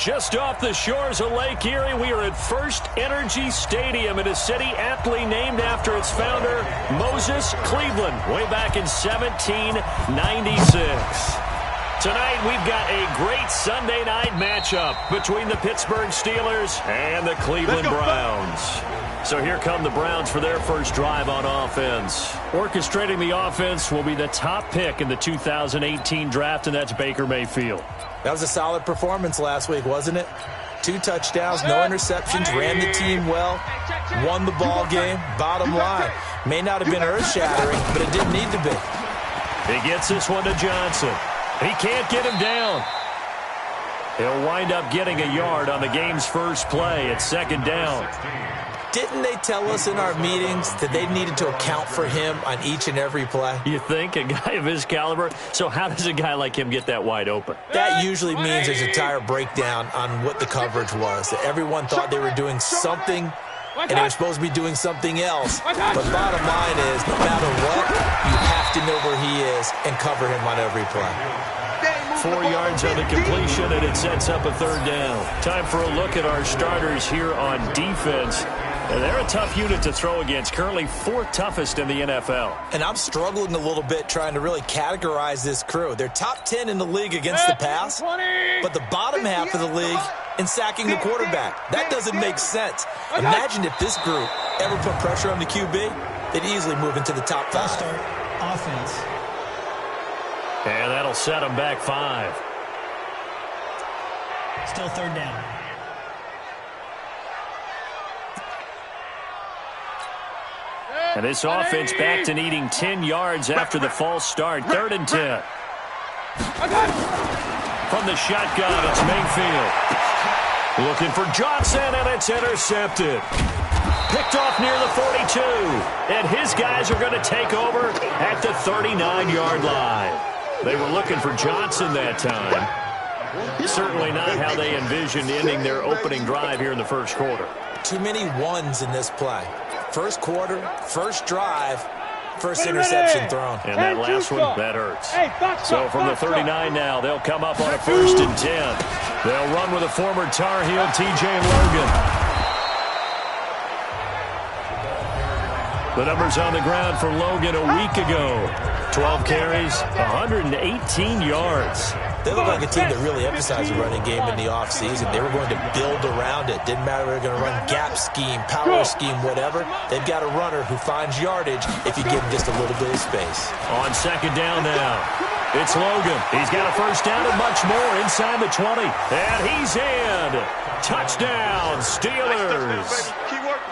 Just off the shores of Lake Erie, we are at First Energy Stadium in a city aptly named after its founder, Moses Cleveland, way back in 1796. Tonight, we've got a great Sunday night matchup between the Pittsburgh Steelers and the Cleveland Browns. So here come the Browns for their first drive on offense. Orchestrating the offense will be the top pick in the 2018 draft, and that's Baker Mayfield. That was a solid performance last week, wasn't it? 2 touchdowns, no interceptions, ran the team well, won the ball game. Bottom line, may not have been earth-shattering, but it didn't need to be. He gets this one to Johnson. He can't get him down. He'll wind up getting a yard on the game's first play. It's second down. Didn't they tell us in our meetings that they needed to account for him on each and every play? You think? A guy of his caliber? So how does a guy like him get that wide open? That usually means there's a entire breakdown on what the coverage was. That everyone thought they were doing something, and they were supposed to be doing something else. But bottom line is, no matter what, you have to know where he is and cover him on every play. 4 yards on the completion, and it sets up a third down. Time for a look at our starters here on defense. And they're a tough unit to throw against, currently 4th toughest in the NFL. And I'm struggling a little bit trying to really categorize this crew. They're top 10 in the league against the pass, but the bottom half of the league in sacking the quarterback. That doesn't make sense. Imagine if this group ever put pressure on the QB, they'd easily move into the top 5. Start offense. And that'll set them back 5. Still third down. And this offense back to needing 10 yards after the false start. 3rd and 10. From the shotgun, it's Mayfield. Looking for Johnson, and it's intercepted. Picked off near the 42. And his guys are going to take over at the 39-yard line. They were looking for Johnson that time. Certainly not how they envisioned ending their opening drive here in the first quarter. Too many ones in this play. First quarter, first drive, first interception thrown. And that last one, that hurts. So from the 39 now, they'll come up on a 1st and 10. They'll run with a former Tar Heel, T.J. Logan. The numbers on the ground for Logan a week ago. 12 carries, 118 yards. They look like a team that really emphasized the running game in the offseason. They were going to build around it. Didn't matter if they were going to run gap scheme, power scheme, whatever. They've got a runner who finds yardage if you give him just a little bit of space. On second down now, it's Logan. He's got a first down and much more inside the 20. And he's in. Touchdown, Steelers.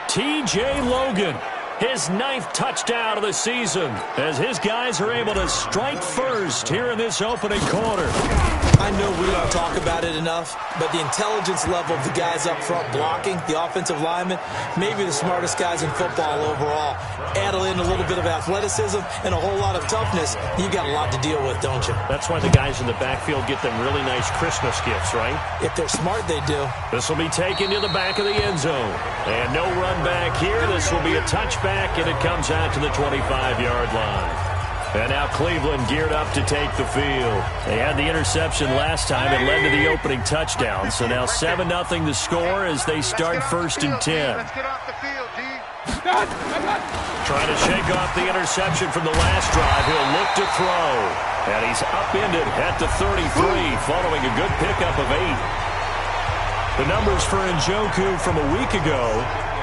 T.J. Logan. His 9th touchdown of the season as his guys are able to strike first here in this opening quarter. I know we don't talk about it enough, but the intelligence level of the guys up front blocking, the offensive linemen, maybe the smartest guys in football overall. Add in a little bit of athleticism and a whole lot of toughness, you've got a lot to deal with, don't you? That's why the guys in the backfield get them really nice Christmas gifts, right? If they're smart, they do. This will be taken to the back of the end zone. And no run back here. This will be a touchback, and it comes out to the 25-yard line. And now Cleveland geared up to take the field. They had the interception last time. It led to the opening touchdown. So now 7-0 the score as they start 1st and 10. Let's get off the field, D. Trying to shake off the interception from the last drive. He'll look to throw. And he's upended at the 33 following a good pickup of 8. The numbers for Njoku from a week ago: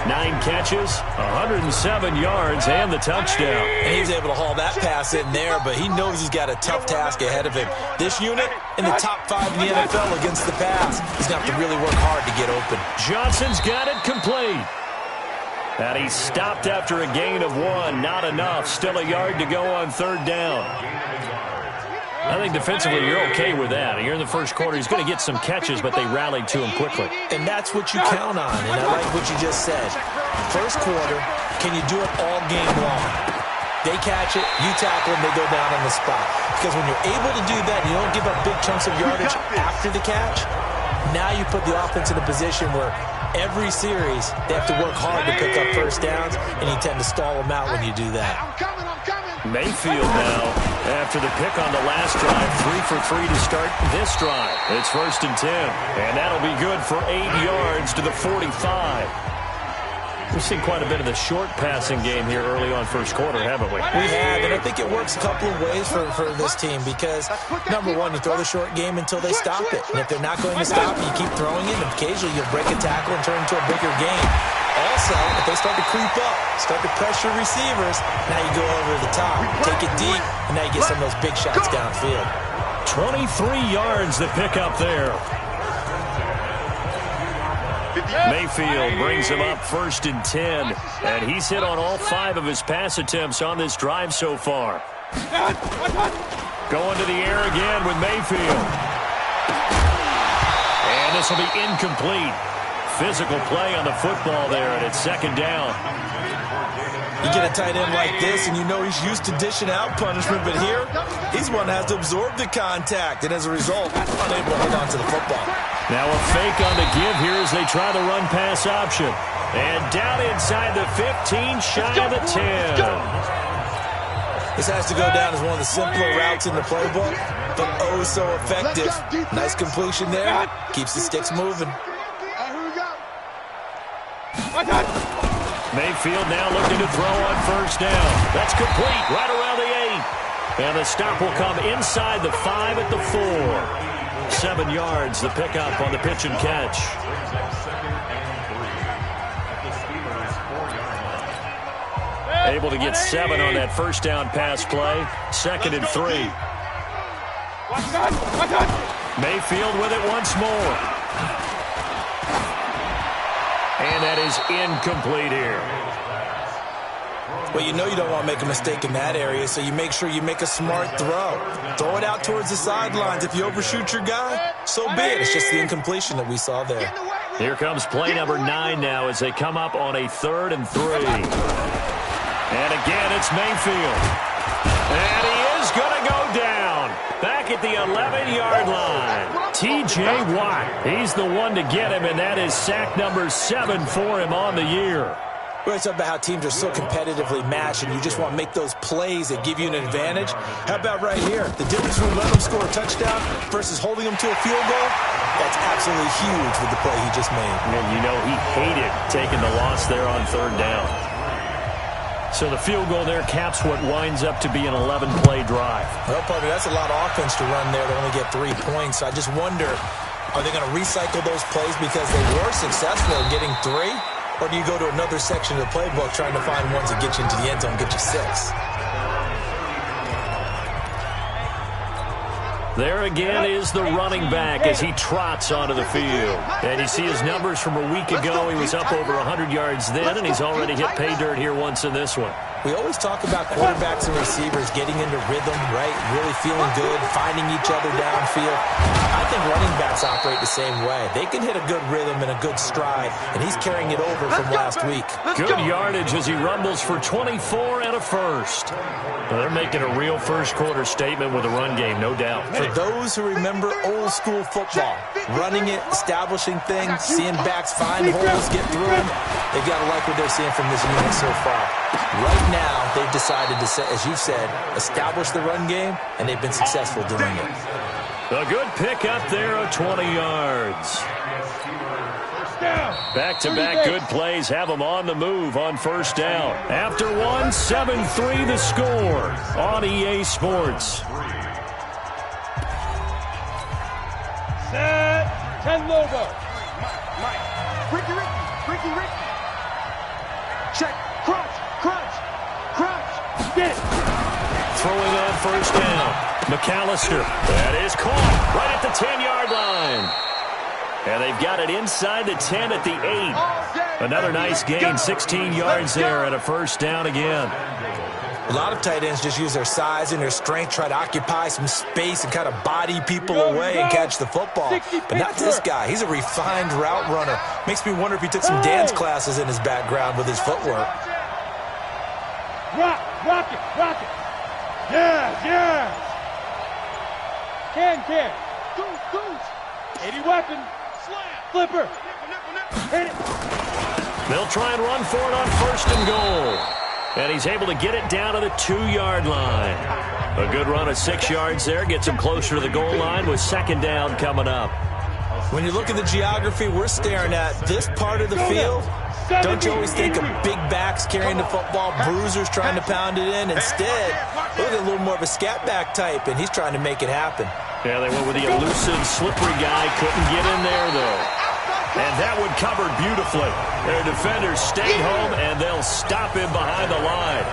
9 catches, 107 yards, and the touchdown. And he's able to haul that pass in there, but he knows he's got a tough task ahead of him. This unit in the top 5 in the NFL against the pass. He's going to have to really work hard to get open. Johnson's got it complete. And he stopped after a gain of 1. Not enough. Still a yard to go on 3rd down. I think defensively you're okay with that. Here in the first quarter, he's going to get some catches, but they rallied to him quickly. And that's what you count on, and I like what you just said. First quarter, can you do it all game long? They catch it, you tackle them, they go down on the spot. Because when you're able to do that, you don't give up big chunks of yardage after the catch, now you put the offense in a position where every series they have to work hard to pick up first downs, and you tend to stall them out when you do that. I'm coming. Mayfield now, after the pick on the last drive, 3 for 3 to start this drive. It's 1st and 10, and that'll be good for 8 yards to the 45. We've seen quite a bit of the short passing game here early on first quarter, haven't we? We have, and I think it works a couple of ways for this team because, number one, you throw the short game until they stop it. And if they're not going to stop it, you keep throwing it, and occasionally you'll break a tackle and turn it into a bigger game. Also, if they start to creep up, start to pressure receivers, now you go over the top, take it deep, and now you get some of those big shots downfield. 23 yards to pick up there. Mayfield brings him up 1st and 10, and he's hit on all 5 of his pass attempts on this drive so far. Going to the air again with Mayfield. And this will be incomplete. Physical play on the football there, and it's 2nd down. You get a tight end like this, and you know he's used to dishing out punishment, but here, he's one that has to absorb the contact, and as a result, unable to hold on to the football. Now a fake on the give here as they try the run-pass option. And down inside the 15, shy of the 10. This has to go down as one of the simpler routes in the playbook, but oh so effective. Nice completion there. Keeps the sticks moving. Mayfield now looking to throw on 1st down. That's complete right around the 8. And the stop will come inside the 5 at the 4. 7 yards, the pickup on the pitch and catch. Able to get 7 on that 1st down pass play. 2nd and 3. Mayfield with it once more. And that is incomplete here. Well, you know you don't want to make a mistake in that area, so you make sure you make a smart throw. Throw it out towards the sidelines. If you overshoot your guy, so be it. It's just the incompletion that we saw there. Here comes play number 9 now as they come up on a 3rd and 3. And again, it's Mayfield. And he is going to go down. Back at the 11-yard line. T.J. Watt, he's the one to get him, and that is sack number 7 for him on the year. We're talking about how teams are so competitively matched, and you just want to make those plays that give you an advantage. How about right here? The difference between letting them score a touchdown versus holding them to a field goal, that's absolutely huge with the play he just made. And you know he hated taking the loss there on 3rd down. So the field goal there caps what winds up to be an 11-play drive. Well, partner, that's a lot of offense to run there to only get 3 points. I just wonder, are they going to recycle those plays because they were successful in getting 3? Or do you go to another section of the playbook trying to find ones that get you into the end zone and get you 6? There again is the running back as he trots onto the field. And you see his numbers from a week ago. He was up over 100 yards then, and he's already hit pay dirt here once in this one. We always talk about quarterbacks and receivers getting into rhythm, right? Really feeling good, finding each other downfield. I think running backs operate the same way. They can hit a good rhythm and a good stride, and he's carrying it over from last week. Good yardage as he rumbles for 24 and a first. Well, they're making a real first-quarter statement with a run game, no doubt. For those who remember old-school football, running it, establishing things, seeing backs find holes, get through them, they've got to like what they're seeing from this unit so far. Right now, they've decided to, as you've said, establish the run game, and they've been successful doing it. A good pickup there of 20 yards. Back-to-back good plays have them on the move on 1st down. After one, 7-3 the score on EA Sports. Set, 10 logo. Mike. Ricky. Check, crunch. Get it. Throwing on 1st down. McAllister. That is caught right at the 10-yard line. And they've got it inside the 10 at the 8. Another nice gain, 16 yards there and a 1st down again. A lot of tight ends just use their size and their strength, try to occupy some space and kind of body people away and catch the football. But not this guy. He's a refined route runner. Makes me wonder if he took some dance classes in his background with his footwork. Rock it. Yeah. Can. Goose. 80 weapon. Flipper. Hit it. They'll try and run for it on 1st and goal. And he's able to get it down to the 2-yard line. A good run of 6 yards there. Gets him closer to the goal line with second down coming up. When you look at the geography we're staring at, this part of the field, don't you always think of big backs carrying the football, bruisers trying to pound it in? Instead, look at a little more of a scat back type, and he's trying to make it happen. Yeah, they went with the elusive, slippery guy. Couldn't get in there, though. And that one covered beautifully. Their defenders stayed home, and they'll stop him behind the line.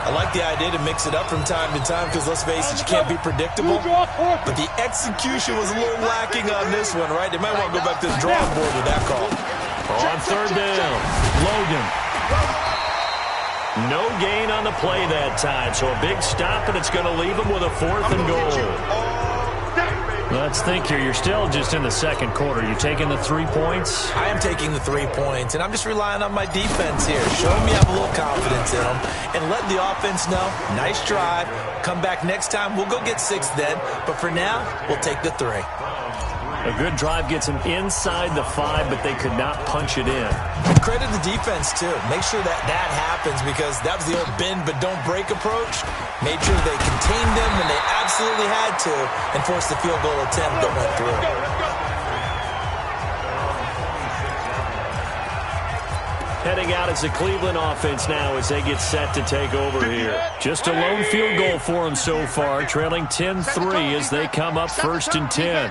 I like the idea to mix it up from time to time because, let's face it, you can't be predictable. But the execution was a little lacking on this one, right? They might want to go back to the drawing board with that call. On third down, Logan. No gain on the play that time, so a big stop, and it's going to leave him with a 4th and goal. Let's think here. You're still just in the second quarter. You taking the 3 points? I am taking the 3 points, and I'm just relying on my defense here. Show me I have a little confidence in them, and let the offense know, nice drive. Come back next time. We'll go get 6 then, but for now, we'll take the 3. A good drive gets them inside the 5, but they could not punch it in. Credit the defense, too. Make sure that happens because that was the old bend but don't break approach. Made sure they contained them when they absolutely had to and forced the field goal attempt that went through. Heading out as the Cleveland offense now as they get set to take over here. Just a lone field goal for them so far, trailing 10-3 as they come up 1st and 10.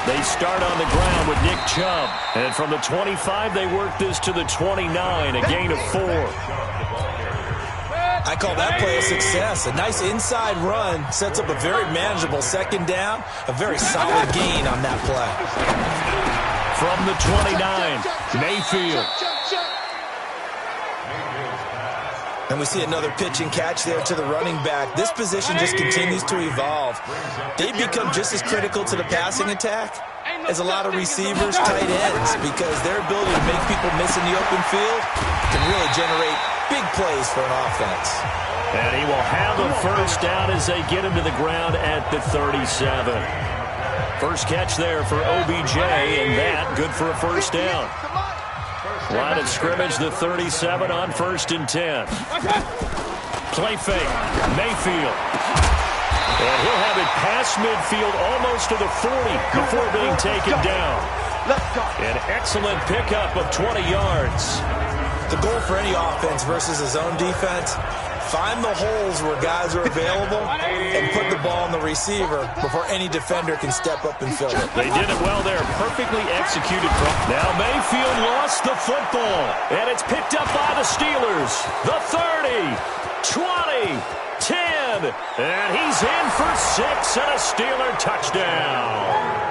They start on the ground with Nick Chubb. And from the 25, they work this to the 29, a gain of 4. I call that play a success. A nice inside run sets up a very manageable second down. A very solid gain on that play. From the 29, Mayfield. And we see another pitch and catch there to the running back. This position just continues to evolve. They've become just as critical to the passing attack as a lot of receivers, tight ends, because their ability to make people miss in the open field can really generate big plays for an offense. And he will have a first down as they get him to the ground at the 37. First catch there for OBJ, and that good for a first down. Line of scrimmage, the 37 on 1st and 10. Play fake, Mayfield. And he'll have it past midfield almost to the 40 before being taken down. An excellent pickup of 20 yards. The goal for any offense versus a zone defense, find the holes where guys are available and put the ball on the receiver before any defender can step up and fill it. They did it well there, perfectly executed. Now Mayfield lost the football, and it's picked up by the Steelers. The 30, 20, 10, and he's in for 6 and a Steeler touchdown.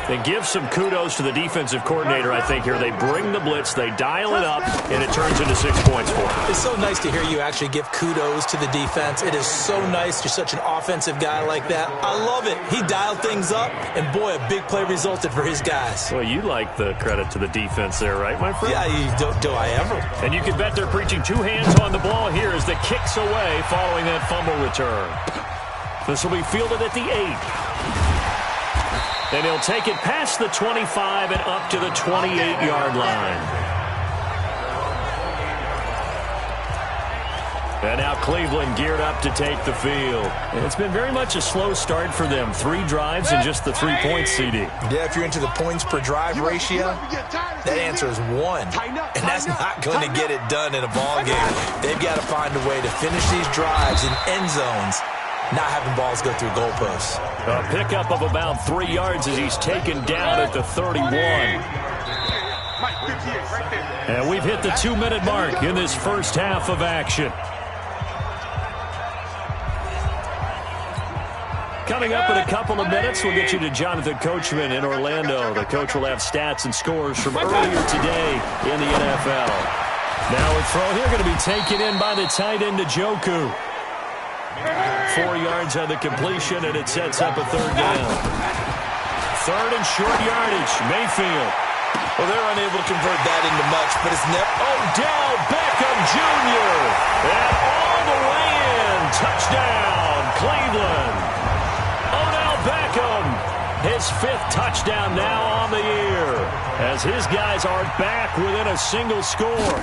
And give some kudos to the defensive coordinator, I think, here. They bring the blitz, they dial it up, and it turns into 6 points for them. It's so nice to hear you actually give kudos to the defense. It is so nice. You're such an offensive guy like that. I love it. He dialed things up, and boy, a big play resulted for his guys. Well, you like the credit to the defense there, right, my friend? Yeah, do I ever? And you can bet they're preaching 2 hands on the ball here as the kick's away following that fumble return. This will be fielded at the 8. And he'll take it past the 25 and up to the 28-yard line. And now Cleveland geared up to take the field. And it's been very much a slow start for them. 3 drives and just the 3 points, CD. Yeah, if you're into the points per drive ratio, that answer is 1. And that's not going to get it done in a ball game. They've got to find a way to finish these drives in end zones, not having balls go through goalposts. A pickup of about 3 yards as he's taken down at the 31. And we've hit the 2-minute mark in this first half of action. Coming up in a couple of minutes, we'll get you to Jonathan Coachman in Orlando. The coach will have stats and scores from earlier today in the NFL. Now a throw here going to be taken in by the tight end Njoku. 4 yards on the completion, and it sets up a 3rd down. 3rd and short yardage, Mayfield. Well, they're unable to convert that into much, but it's never... Odell Beckham Jr. And all the way in. Touchdown, Cleveland. Odell Beckham, his 5th touchdown now on the year. as his guys are back within a single score.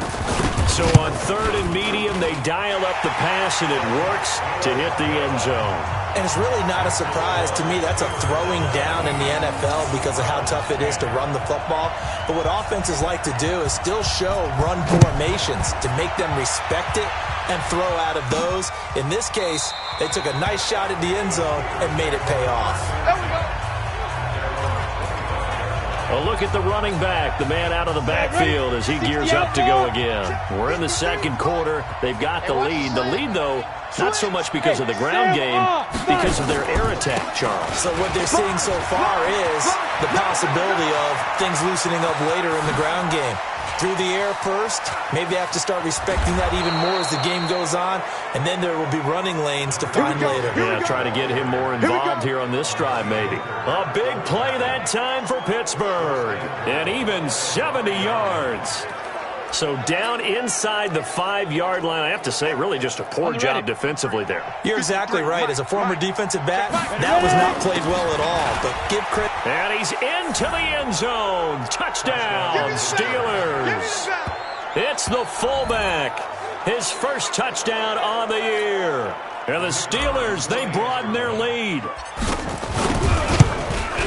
So on 3rd and medium, they dial up the pass, and it works to hit the end zone. And it's really not a surprise to me. That's a throwing down in the NFL because of how tough it is to run the football. But what offenses like to do is still show run formations to make them respect it and throw out of those. In this case, they took a nice shot at the end zone and made it pay off. There we go. A look at the running back, the man out of the backfield as he gears up to go again. We're in the second quarter. They've got the lead. The lead, though, not so much because of the ground game, because of their air attack, Charles. So what they're seeing so far is the possibility of things loosening up later in the ground game. Through the air first, maybe they have to start respecting that even more as the game goes on, and then there will be running lanes to find later. Yeah, try to get him more involved here on this drive, maybe. A big play that time for Pittsburgh, and even 70 yards. So down inside the 5-yard line, I have to say, really just a poor job defensively there. You're exactly right. As a former defensive back, that was not played well at all. But give credit. And he's into the end zone. Touchdown, Steelers. It's the fullback. His first touchdown on the year. And the Steelers, they broaden their lead.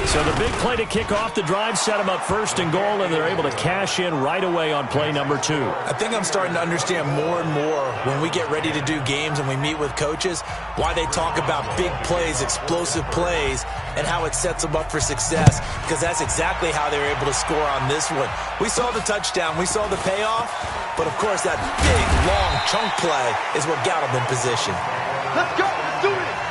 So the big play to kick off the drive set them up 1st and goal, and they're able to cash in right away on play number 2. I think I'm starting to understand more and more when we get ready to do games and we meet with coaches why they talk about big plays, explosive plays, and how it sets them up for success, because that's exactly how they were able to score on this one. We saw the touchdown. We saw the payoff. But, of course, that big, long chunk play is what got them in position. Let's go. Let's do it.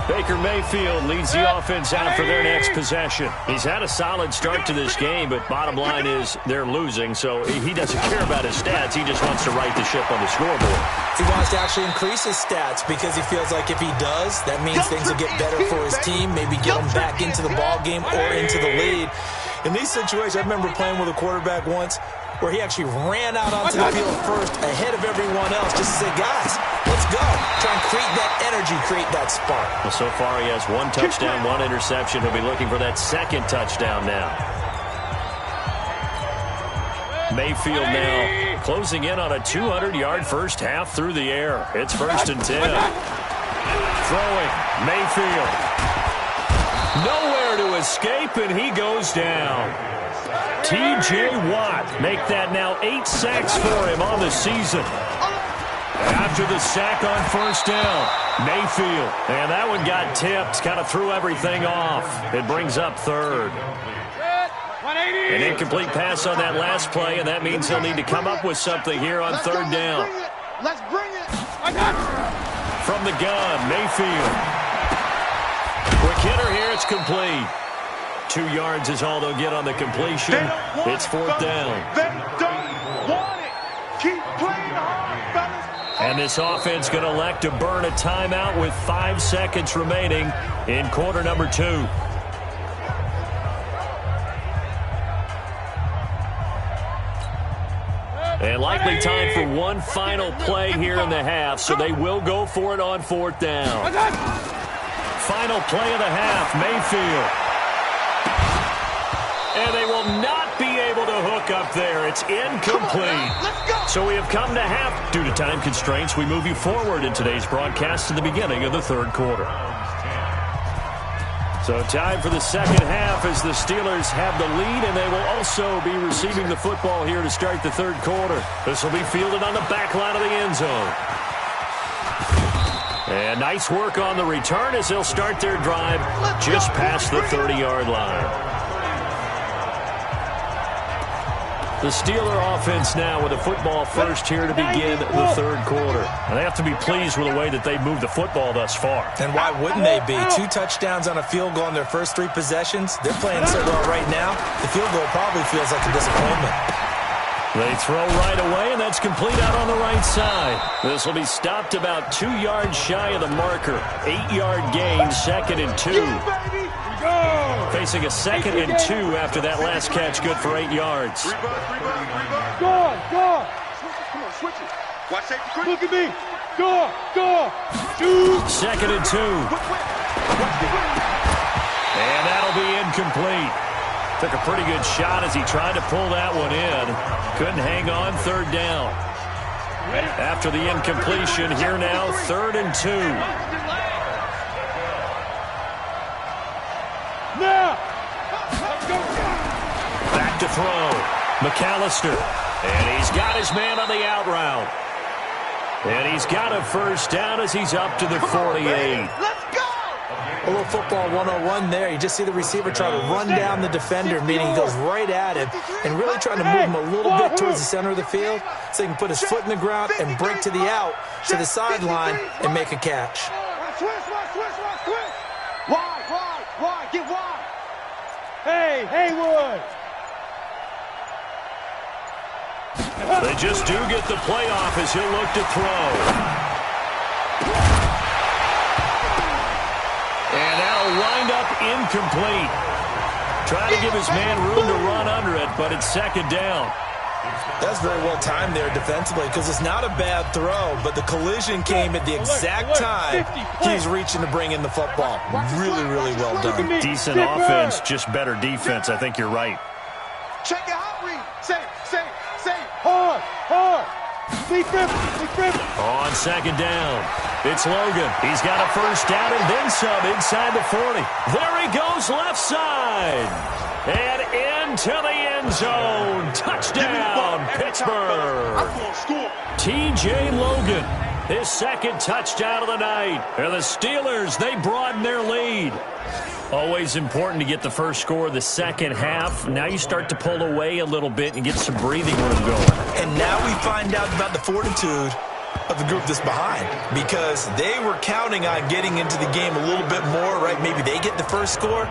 Baker Mayfield leads the offense out for their next possession. He's had a solid start to this game, but bottom line is they're losing, so he doesn't care about his stats. He just wants to right the ship on the scoreboard. He wants to actually increase his stats because he feels like if he does, that means things will get better for his team, maybe get him back into the ball game or into the lead. In these situations, I remember playing with a quarterback once where he actually ran out onto the field first ahead of everyone else just to say, guys, let's go. Try and create that energy, create that spark. Well, so far he has 1 touchdown, 1 interception. He'll be looking for that 2nd touchdown now. Mayfield now closing in on a 200-yard first half through the air. It's 1st and 10. Throwing, Mayfield. Nowhere to escape, and he goes down. T.J. Watt make that now 8 sacks for him on the season. After the sack on 1st down, Mayfield. And that one got tipped, kind of threw everything off. It brings up 3rd. An incomplete pass on that last play, and that means he'll need to come up with something here on 3rd down. Let's bring it. From the gun, Mayfield. Quick hitter here, it's complete. 2 yards is all they'll get on the completion. It's 4th down. They don't want it. Keep playing hard, fellas. And this offense going to elect to burn a timeout with 5 seconds remaining in quarter number 2. And likely time for one final play here in the half, so they will go for it on 4th down. Final play of the half, Mayfield. And they will not be able to hook up there. It's incomplete. So we have come to half. Due to time constraints, we move you forward in today's broadcast to the beginning of the 3rd quarter. So time for the 2nd half as the Steelers have the lead, and they will also be receiving the football here to start the 3rd quarter. This will be fielded on the back line of the end zone. And nice work on the return as they'll start their drive just past the 30-yard line. The Steeler offense now with the football first here to begin the 3rd quarter. And they have to be pleased with the way that they moved the football thus far. And why wouldn't they be? 2 touchdowns on a field goal in their first 3 possessions. They're playing so well right now, the field goal probably feels like a disappointment. They throw right away, and that's complete out on the right side. This will be stopped about 2 yards shy of the marker. 8-yard gain, 2nd and 2. Facing a 2nd and 2 after that last catch, good for 8 yards. Go on. Come on, switch it. Watch safety. Look at me. Go on. 2nd and 2. incomplete. Took a pretty good shot as he tried to pull that one in. Couldn't hang on, third down. After the incompletion, here now, 3rd and 2. Back to throw. McAllister. And he's got his man on the out route. And he's got a first down as he's up to the 48. A little football 101 there. You just see the receiver try to run down the defender, meaning he goes right at him and really trying to move him a little bit towards the center of the field so he can put his foot in the ground and break to the out, to the sideline, and make a catch. Wide, get wide. Hey, Haywood. They just do get the playoff as he'll look to throw. And that'll wind up incomplete. Trying to give his man room to run under it, but it's 2nd down. That's very well timed there defensively because it's not a bad throw, but the collision came at the exact time he's reaching to bring in the football. Really, really well done. Decent offense, just better defense. I think you're right. Check your hot read. Say. Hard. On 2nd down, it's Logan. He's got a first down and then some inside the 40. There he goes, left side. And into the end zone. Touchdown, Pittsburgh. T.J. Logan, his 2nd touchdown of the night. And the Steelers, they broaden their lead. Always important to get the first score of the second half. Now you start to pull away a little bit and get some breathing room going. And now we find out about the fortitude of the group that's behind because they were counting on getting into the game a little bit more, right? Maybe they get the first score.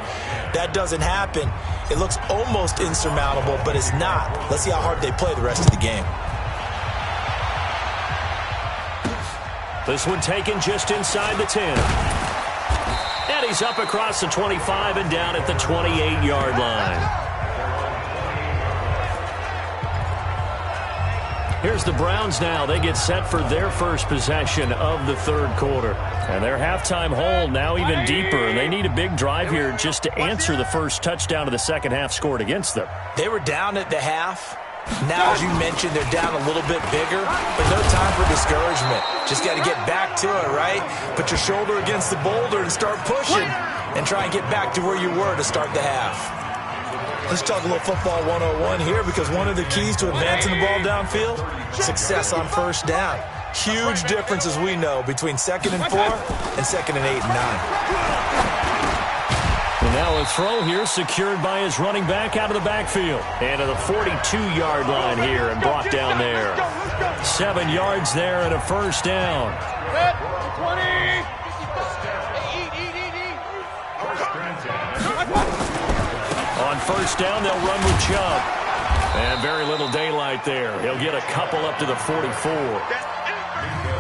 That doesn't happen. It looks almost insurmountable, but it's not. Let's see how hard they play the rest of the game. This one taken just inside the 10. And he's up across the 25 and down at the 28-yard line. Here's the Browns now. They get set for their first possession of the 3rd quarter. And their halftime hole now even deeper. And they need a big drive here just to answer the first touchdown of the second half scored against them. They were down at the half. Now, as you mentioned, they're down a little bit bigger, but no time for discouragement. Just got to get back to it, right? Put your shoulder against the boulder and start pushing and try and get back to where you were to start the half. Let's talk a little football 101 here because one of the keys to advancing the ball downfield, success on first down. Huge difference, as we know, between 2nd and 4 and 2nd and 8 and 9. And now a throw here secured by his running back out of the backfield. And to the 42-yard line here and brought down there. 7 yards there and a first down. 20. On first down, they'll run with Chubb. And very little daylight there. He'll get a couple up to the 44.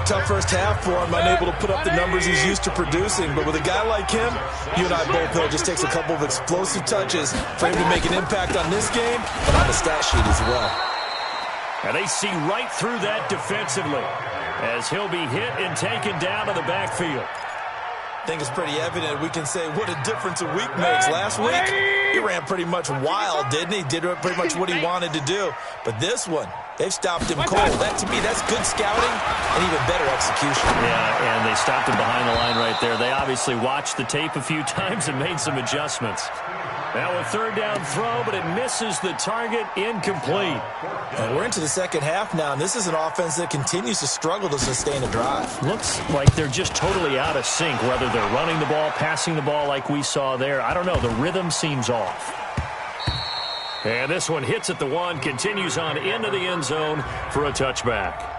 Tough first half for him, unable to put up the numbers he's used to producing. But with a guy like him, you and I both know it just takes a couple of explosive touches for him to make an impact on this game and on the stat sheet as well. And they see right through that defensively as he'll be hit and taken down to the backfield. I think it's pretty evident. We can say what a difference a week makes. Last week, he ran pretty much wild, didn't he? Did pretty much what he wanted to do. But this one, they've stopped him cold. That, to me, that's good scouting and even better execution. Yeah, and they stopped him behind the line right there. They obviously watched the tape a few times and made some adjustments. Now a third down throw, but it misses the target, incomplete. And we're into the second half now, and this is an offense that continues to struggle to sustain a drive. Looks like they're just totally out of sync, whether they're running the ball, passing the ball like we saw there. I don't know. The rhythm seems off. And this one hits at the 1, continues on into the end zone for a touchback.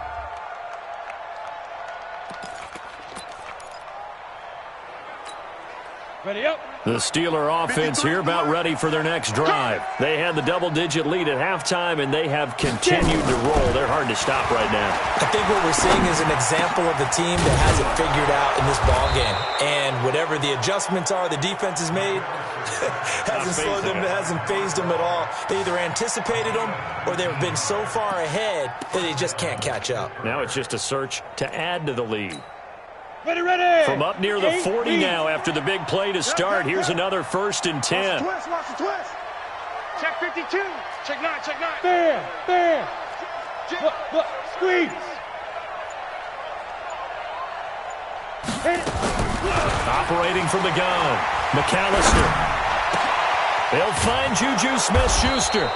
Ready up. The Steeler offense here about ready for their next drive. They had the double-digit lead at halftime, and they have continued to roll. They're hard to stop right now. I think what we're seeing is an example of the team that has it figured out in this ballgame. And whatever the adjustments are the defense has made, hasn't slowed them, hasn't phased them at all. They either anticipated them or they've been so far ahead that they just can't catch up. Now it's just a search to add to the lead. From up near the 40 now after the big play to start. Here's another 1st and 10. Watch the twist. Check 52. Check 9. Bam. Look. Squeeze. Operating from the gun. McAllister. They'll find Juju Smith-Schuster.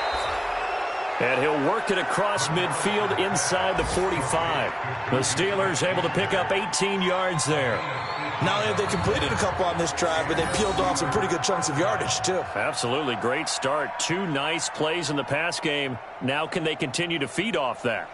And he'll work it across midfield inside the 45. The Steelers able to pick up 18 yards there. Not only have they completed a couple on this drive, but they peeled off some pretty good chunks of yardage, too. Absolutely. Great start. 2 nice plays in the pass game. Now can they continue to feed off that?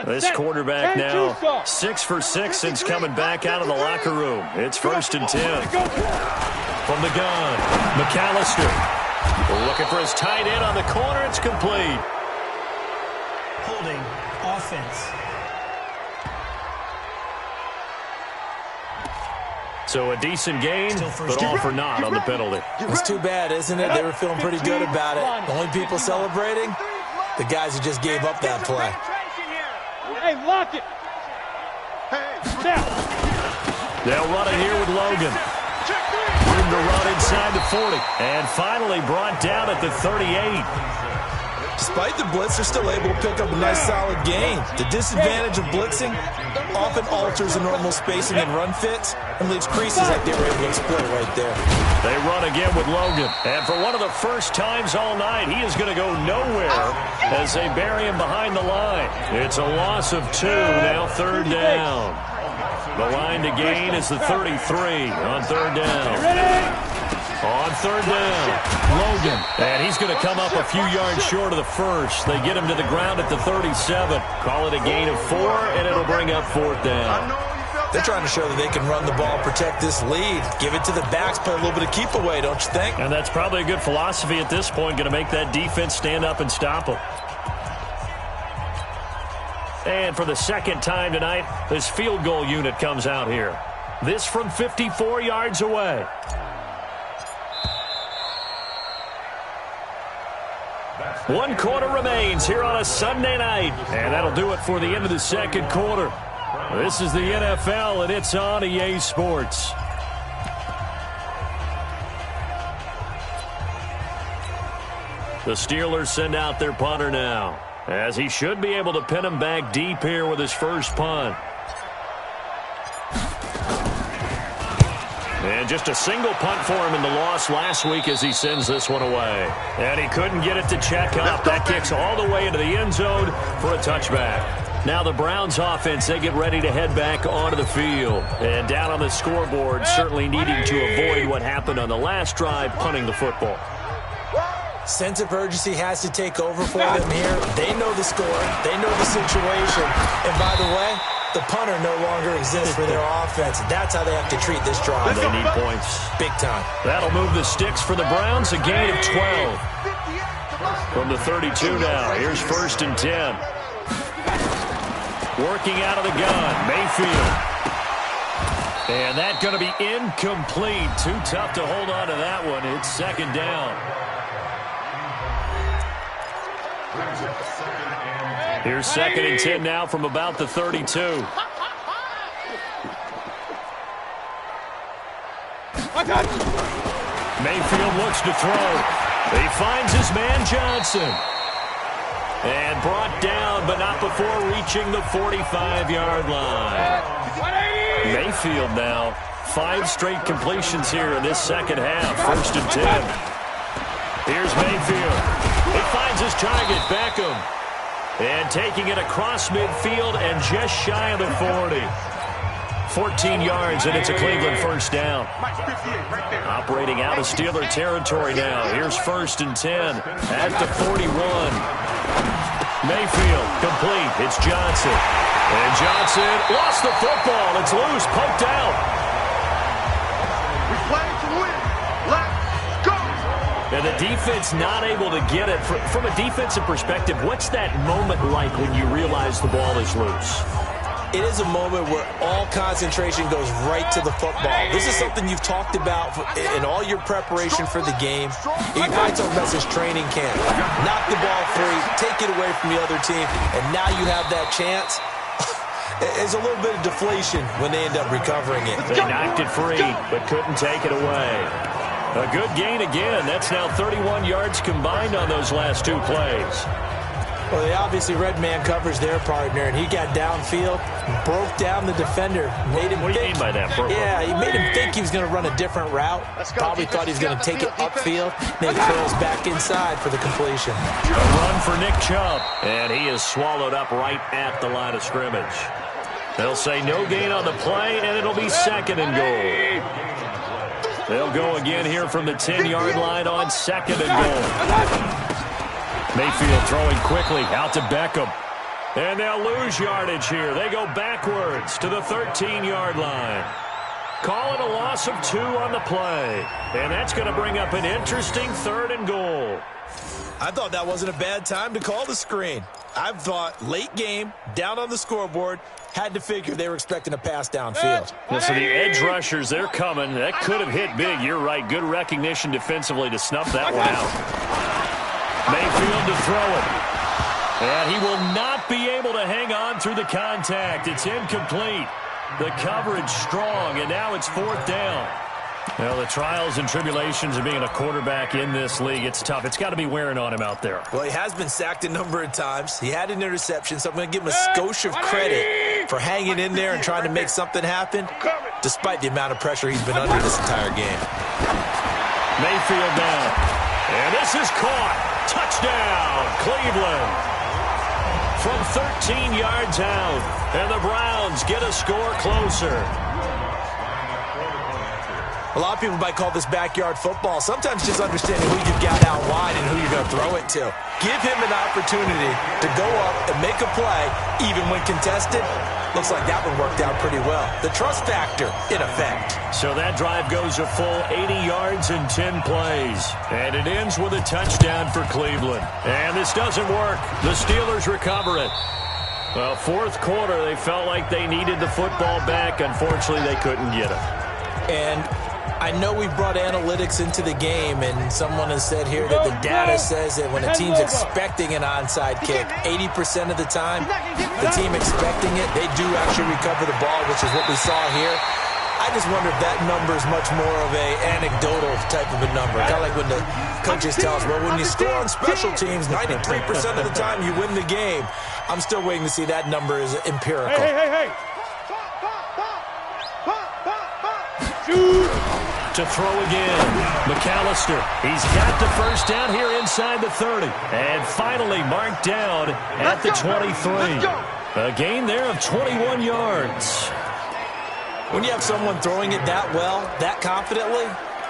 This quarterback now 6 for 6 since coming back out of the locker room. It's 1st and 10. From the gun, McAllister. Looking for his tight end on the corner. It's complete. Holding offense. So a decent gain, but all for naught on the penalty. It's too bad, isn't it? They were feeling pretty good about it. The only people celebrating, the guys who just gave up that play. Hey, lock it. Now. They'll run it here with Logan. Room to run inside the 40. And finally brought down at the 38. Despite the blitz, they're still able to pick up a nice solid gain. The disadvantage of blitzing often alters the normal spacing and run fits and leaves creases like they were able to exploit right there. They run again with Logan. And for one of the first times all night, he is going to go nowhere as they bury him behind the line. It's a loss of 2, now 3rd down. The line to gain is the 33 on 3rd down. On 3rd down, Logan. And he's going to come up a few yards short of the first. They get him to the ground at the 37. Call it a gain of 4, and it'll bring up 4th down. They're trying to show that they can run the ball and protect this lead. Give it to the backs, play a little bit of keep away, don't you think? And that's probably a good philosophy at this point, going to make that defense stand up and stop them. And for the second time tonight, this field goal unit comes out here. This from 54 yards away. One quarter remains here on a Sunday night. And that'll do it for the end of the second quarter. This is the NFL, and it's on EA Sports. The Steelers send out their punter now, as he should be able to pin him back deep here with his first punt. And just a single punt for him in the loss last week as he sends this one away. And he couldn't get it to check up. That kicks all the way into the end zone for a touchback. Now the Browns offense, they get ready to head back onto the field. And down on the scoreboard, certainly needing to avoid what happened on the last drive, punting the football. Sense of urgency has to take over for them here. They know the score. They know the situation. And by the way, the punter no longer exists for their offense. That's how they have to treat this drive. They need points. Big time. That'll move the sticks for the Browns. A gain of 12. From the 32 now. Here's 1st and 10. Working out of the gun. Mayfield. And that's going to be incomplete. Too tough to hold on to that one. It's 2nd down. Here's 2nd and 10 now from about the 32. Mayfield looks to throw. He finds his man Johnson. And brought down, but not before reaching the 45-yard line. Mayfield now, 5 straight completions here in this second half. 1st and 10. Here's Mayfield. He finds his target, Beckham. And taking it across midfield and just shy of the 40. 14 yards, and it's a Cleveland 1st down. Operating out of Steeler territory now. Here's 1st and 10 at the 41. Mayfield complete. It's Johnson. And Johnson lost the football. It's loose, poked out. And the defense not able to get it. From a defensive perspective, what's that moment like when you realize the ball is loose? it is a moment where all concentration goes right to the football. This is something you've talked about in all your preparation for the game. You probably talked about this training camp. Knock the ball free, take it away from the other team, and now you have that chance. There's a little bit of deflation when they end up recovering it. They knocked it free, but couldn't take it away. A good gain again. That's now 31 yards combined on those last two plays. Well, they obviously red man covers their partner, and he got downfield, broke down the defender, made him What do you mean by that, Burrow? Yeah, he made him think he was going to run a different route. Probably thought he was going to take it upfield. Then he curls back inside for the completion. A run for Nick Chubb, and he is swallowed up right at the line of scrimmage. They'll say no gain on the play, and it'll be 2nd and goal. They'll go again here from the 10-yard line on 2nd and goal. Mayfield throwing quickly out to Beckham. And they'll lose yardage here. They go backwards to the 13-yard line. Call it a loss of 2 on the play. And that's going to bring up an interesting 3rd and goal. I thought that wasn't a bad time to call the screen. I thought late game, down on the scoreboard, had to figure they were expecting a pass downfield. So the edge rushers, they're coming. That could have hit big. You're right. Good recognition defensively to snuff that one out. Mayfield to throw it. And he will not be able to hang on through the contact. It's incomplete. The coverage strong, and now it's 4th down. Well, the trials and tribulations of being a quarterback in this league, it's tough. It's got to be wearing on him out there. Well, he has been sacked a number of times. He had an interception, so I'm going to give him a skosh of credit for hanging in there and trying to make something happen, despite the amount of pressure he's been under this entire game. Mayfield down. And this is caught. Touchdown, Cleveland. From 13 yards out. And the Browns get a score closer. A lot of people might call this backyard football. Sometimes just understanding who you've got out wide and who you're going to throw it to. Give him an opportunity to go up and make a play, even when contested. Looks like that one worked out pretty well. The trust factor, in effect. So that drive goes a full 80 yards in 10 plays. And it ends with a touchdown for Cleveland. And this doesn't work. The Steelers recover it. Well, 4th quarter, they felt like they needed the football back. Unfortunately, they couldn't get it. And I know we brought analytics into the game, and someone has said here that the data says that when a team's expecting an onside kick, 80% of the time, the team expecting it, they do actually recover the ball, which is what we saw here. I just wonder if that number is much more of a anecdotal type of a number. Kind of like when the coaches tell us, well, when you score on special teams, 93% of the time you win the game. I'm still waiting to see that number is empirical. Hey. To throw again, McAllister. He's got the 1st down here inside the 30. And finally marked down at the 23. A gain there of 21 yards. When you have someone throwing it that well, that confidently,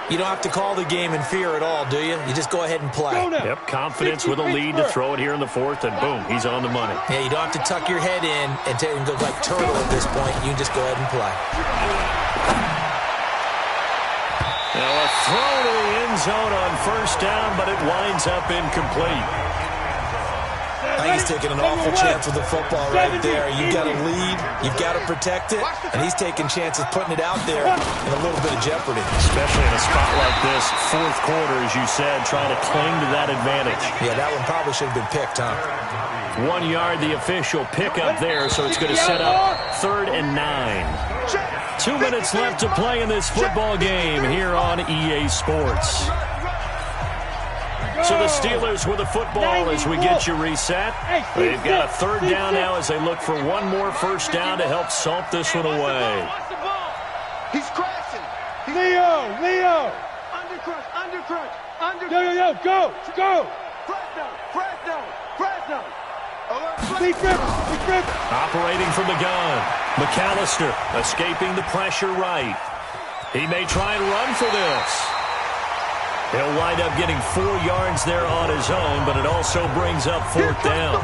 you don't have to call the game in fear at all, do you? You just go ahead and play. Yep, confidence with a lead to throw it here in the 4th, and boom, he's on the money. Yeah, you don't have to tuck your head in and go like turtle at this point. You can just go ahead and play. Now a throw to the end zone on 1st down, but it winds up incomplete. I think he's taking an awful chance with the football right there. You've got to lead, you've got to protect it, and he's taking chances putting it out there in a little bit of jeopardy. Especially in a spot like this, 4th quarter, as you said, trying to cling to that advantage. Yeah, that one probably should have been picked, huh? 1 yard, the official pickup there, so it's going to set up 3rd and 9. 2 minutes left to play in this football game here on EA Sports. So the Steelers with the football as we get you reset. They've got a 3rd down now as they look for one more 1st down to help salt this one away. He's crashing. Leo. Undercrunch. Yo, go. Press down. Be grip. Operating from the gun. McAllister escaping the pressure right. He may try and run for this. He'll wind up getting 4 yards there on his own, but it also brings up 4th down.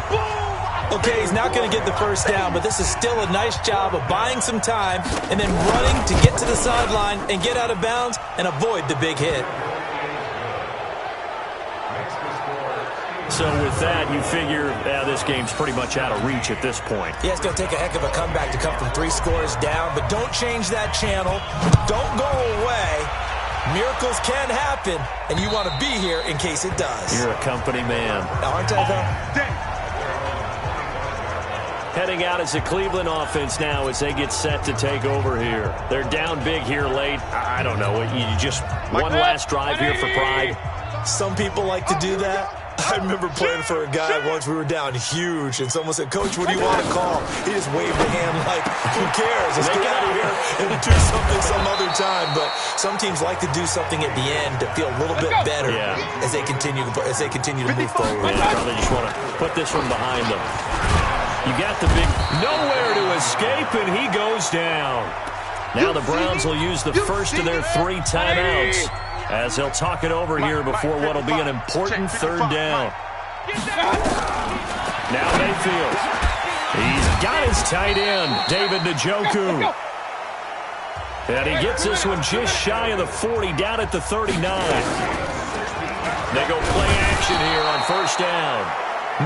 Okay, he's not going to get the 1st down, but this is still a nice job of buying some time and then running to get to the sideline and get out of bounds and avoid the big hit. so with that, you figure this game's pretty much out of reach at this point. Yeah, it's going to take a heck of a comeback to come from 3 scores down, but don't change that channel. Don't go away. Miracles can happen, and you want to be here in case it does. You're a company man. Aren't I, though? Heading out as the Cleveland offense now as they get set to take over here. They're down big here late. I don't know. You just one last drive here for pride. Some people like to do that. I remember playing for a guy once. We were down huge, and someone said, "Coach, what do you want to call?" He just waved a hand like, "Who cares? Let's get out of here and do something some other time." But some teams like to do something at the end to feel a little bit better as they continue to move forward. Yeah, probably just want to put this one behind them. You got the big nowhere to escape, and he goes down. Now the Browns will use the first of their 3 timeouts as they'll talk it over here before what will be an important 3rd down. Now Mayfield. He's got his tight end, David Njoku. And he gets this one just shy of the 40, down at the 39. They go play action here on 1st down.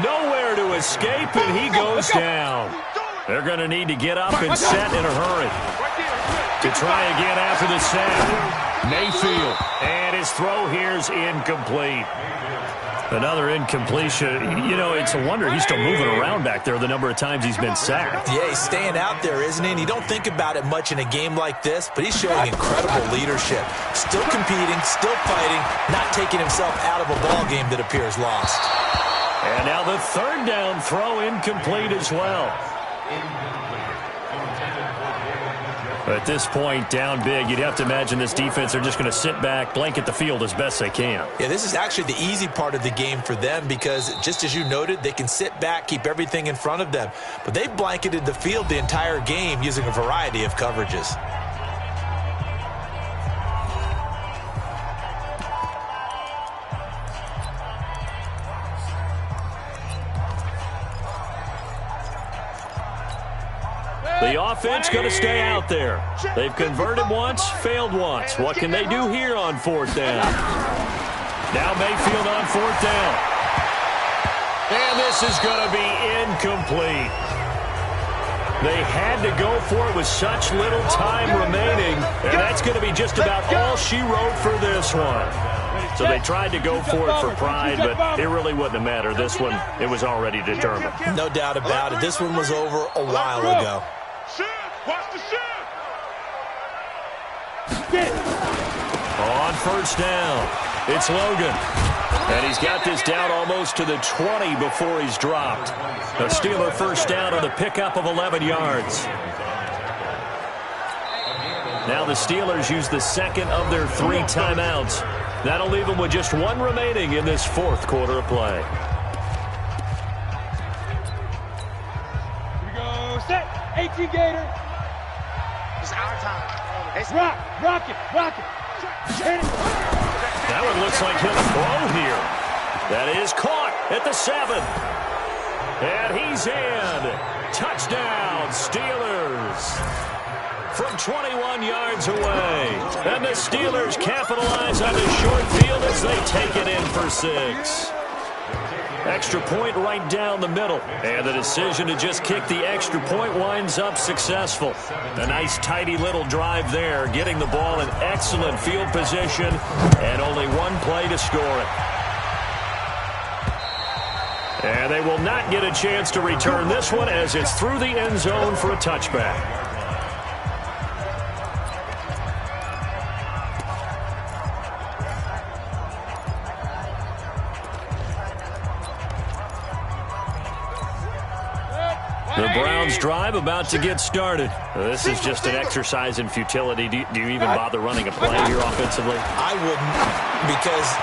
Nowhere to escape, and he goes down. They're going to need to get up and set in a hurry to try again after the sack. Mayfield, and his throw here's incomplete. Another incompletion. You know, it's a wonder he's still moving around back there the number of times he's been sacked. Yeah, he's staying out there, isn't he? And you don't think about it much in a game like this, but he's showing incredible leadership. Still competing, still fighting, not taking himself out of a ball game that appears lost. And now the 3rd down throw incomplete as well. At this point, down big, you'd have to imagine this defense are just going to sit back, blanket the field as best they can. Yeah, this is actually the easy part of the game for them because, just as you noted, they can sit back, keep everything in front of them. But they've blanketed the field the entire game using a variety of coverages. The offense going to stay out there. They've converted once, failed once. What can they do here on 4th down? Now Mayfield on 4th down. And this is going to be incomplete. They had to go for it with such little time remaining, and that's going to be just about all she wrote for this one. So they tried to go for it for pride, but it really wouldn't have mattered. This one, it was already determined. No doubt about it. This one was over a while ago. Watch the shot. On 1st down, it's Logan. And he's got this down almost to the 20 before he's dropped. A Steeler 1st down on the pickup of 11 yards. Now the Steelers use the 2nd of their 3 timeouts. That'll leave them with just 1 remaining in this 4th quarter of play. Here we go. Set. 18 Gator. It's our time. Rock it. Hit it. That one looks like he'll throw here. That is caught at the 7. And he's in. Touchdown, Steelers. From 21 yards away. And the Steelers capitalize on the short field as they take it in for 6. Extra point right down the middle. And the decision to just kick the extra point winds up successful. A nice, tidy little drive there, getting the ball in excellent field position, and only 1 play to score it. And they will not get a chance to return this one as it's through the end zone for a touchback. The Browns drive about to get started. This is just an exercise in futility. Do you even bother running a play here offensively? I wouldn't, because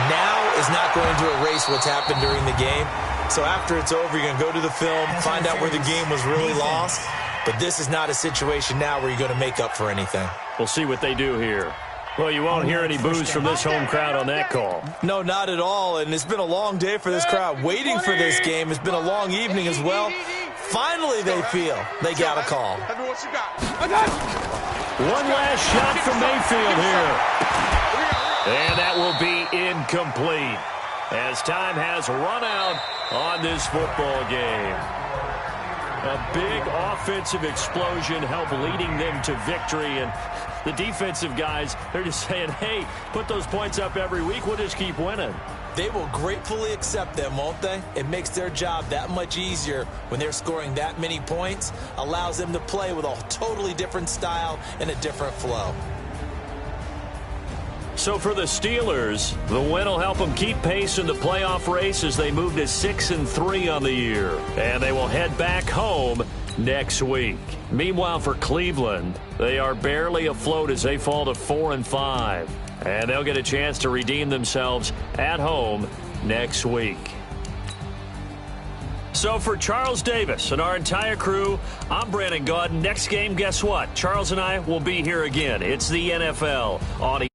now is not going to erase what's happened during the game. So after it's over, you're going to go to the film, find out where the game was really lost. But this is not a situation now where you're going to make up for anything. We'll see what they do here. Well, you won't hear any boos from this home crowd on that call. No, not at all. And it's been a long day for this crowd waiting for this game. It's been a long evening as well. Finally, they feel they got a call. One last shot from Mayfield here. And that will be incomplete. as time has run out on this football game. A big offensive explosion helped leading them to victory, and the defensive guys, they're just saying, hey, put those points up every week, we'll just keep winning. They will gratefully accept them, won't they? It makes their job that much easier when they're scoring that many points, allows them to play with a totally different style and a different flow. So for the Steelers, the win will help them keep pace in the playoff race as they move to 6-3 on the year. And they will head back home next week. Meanwhile, for Cleveland, they are barely afloat as they fall to 4-5. And they'll get a chance to redeem themselves at home next week. So for Charles Davis and our entire crew, I'm Brandon Gaudin. Next game, guess what? Charles and I will be here again. It's the NFL on